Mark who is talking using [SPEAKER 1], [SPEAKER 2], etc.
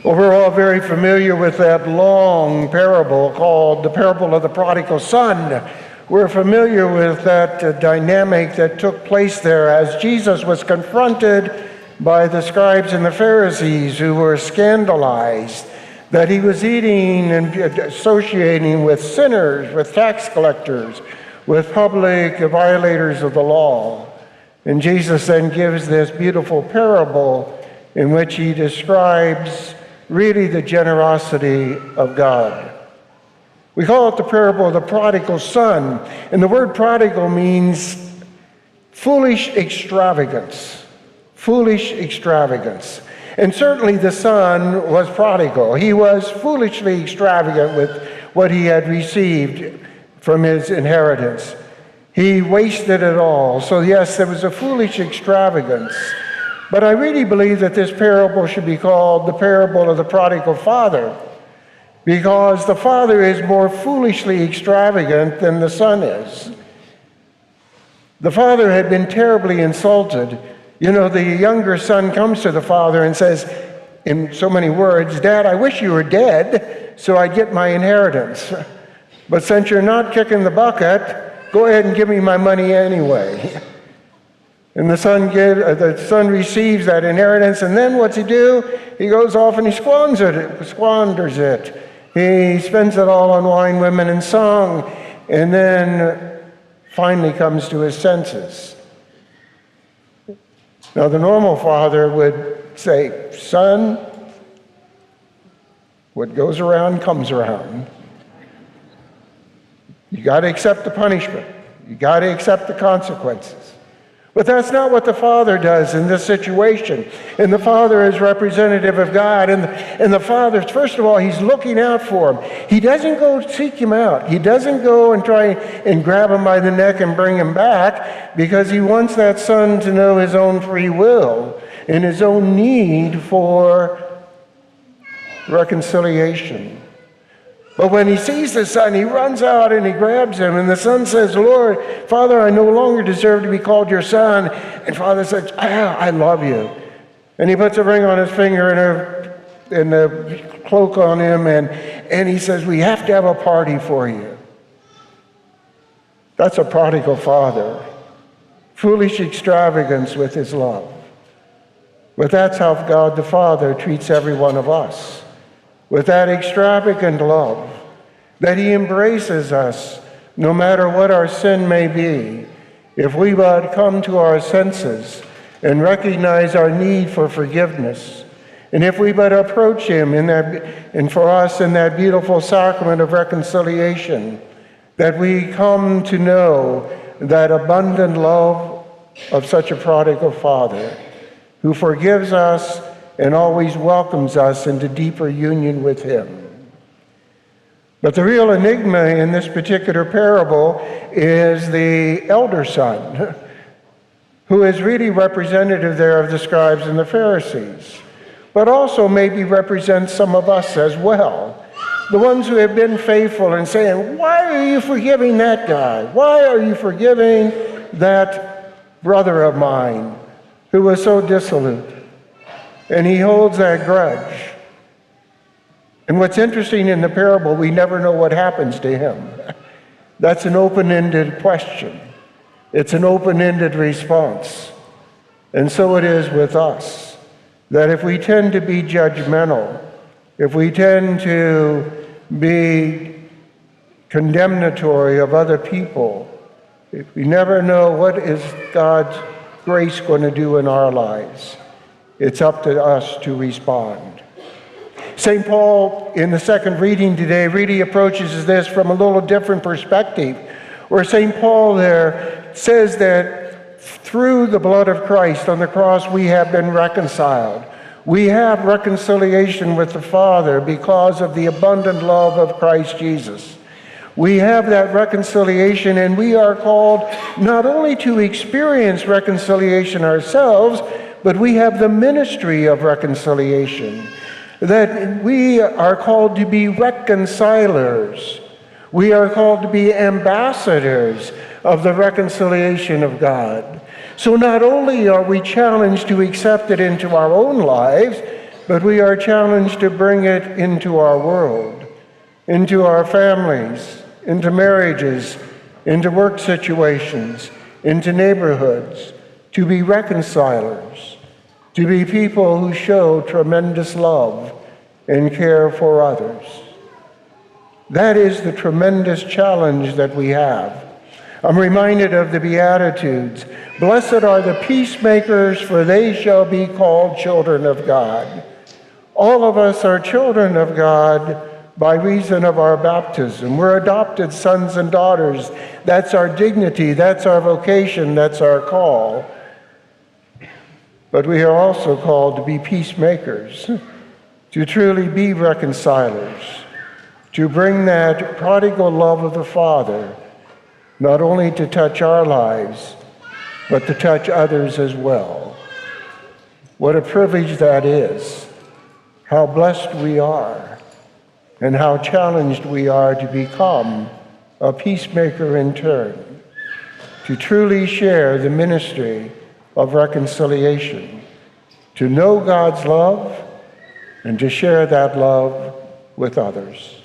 [SPEAKER 1] Well, we're all very familiar with that long parable called the parable of the prodigal son. We're familiar with that dynamic that took place there as Jesus was confronted by the scribes and the Pharisees, who were scandalized that he was eating and associating with sinners, with tax collectors, with public violators of the law. And Jesus then gives this beautiful parable in which he describes really the generosity of God. We call it the parable of the prodigal son. And the word prodigal means foolish extravagance. Foolish extravagance. And certainly the son was prodigal. He was foolishly extravagant with what he had received from his inheritance. He wasted it all. So yes, there was a foolish extravagance. But I really believe that this parable should be called the parable of the prodigal father, because the father is more foolishly extravagant than the son is. The father had been terribly insulted. You know, the younger son comes to the father and says, in so many words, "Dad, I wish you were dead so I'd get my inheritance. But since you're not kicking the bucket, go ahead and give me my money anyway." And the son receives that inheritance, and then what's he do? He goes off and he squanders it. He spends it all on wine, women, and song, and then finally comes to his senses. Now, the normal father would say, "Son, what goes around comes around. You got to accept the punishment. You got to accept the consequences." But that's not what the father does in this situation. And the father is representative of God. And the father, first of all, he's looking out for him. He doesn't go seek him out. He doesn't go and try and grab him by the neck and bring him back, because he wants that son to know his own free will and his own need for reconciliation. But when he sees the son, he runs out and he grabs him. And the son says, "Lord, Father, I no longer deserve to be called your son." And Father says, "I love you." And he puts a ring on his finger and a cloak on him. And he says, "We have to have a party for you." That's a prodigal father. Foolish extravagance with his love. But that's how God the Father treats every one of us. With that extravagant love, that he embraces us no matter what our sin may be, if we but come to our senses and recognize our need for forgiveness, and if we but approach him and for us in that beautiful sacrament of reconciliation, that we come to know that abundant love of such a prodigal father who forgives us and always welcomes us into deeper union with him. But the real enigma in this particular parable is the elder son, who is really representative there of the scribes and the Pharisees, but also maybe represents some of us as well. The ones who have been faithful and saying, "Why are you forgiving that guy? Why are you forgiving that brother of mine who was so dissolute?" And he holds that grudge. And what's interesting in the parable, we never know what happens to him. That's an open-ended question. It's an open-ended response. And so it is with us, that if we tend to be judgmental, if we tend to be condemnatory of other people, if we never know what is God's grace going to do in our lives, it's up to us to respond. St. Paul, in the second reading today, really approaches this from a little different perspective, where St. Paul there says that through the blood of Christ on the cross, we have been reconciled. We have reconciliation with the Father because of the abundant love of Christ Jesus. We have that reconciliation, and we are called not only to experience reconciliation ourselves, but we have the ministry of reconciliation, that we are called to be reconcilers. We are called to be ambassadors of the reconciliation of God. So not only are we challenged to accept it into our own lives, but we are challenged to bring it into our world, into our families, into marriages, into work situations, into neighborhoods, to be reconcilers, to be people who show tremendous love and care for others. That is the tremendous challenge that we have. I'm reminded of the Beatitudes. Blessed are the peacemakers, for they shall be called children of God. All of us are children of God by reason of our baptism. We're adopted sons and daughters. That's our dignity, that's our vocation, that's our call. But we are also called to be peacemakers, to truly be reconcilers, to bring that prodigal love of the Father, not only to touch our lives, but to touch others as well. What a privilege that is. How blessed we are, and how challenged we are to become a peacemaker in turn, to truly share the ministry of reconciliation, to know God's love, and to share that love with others.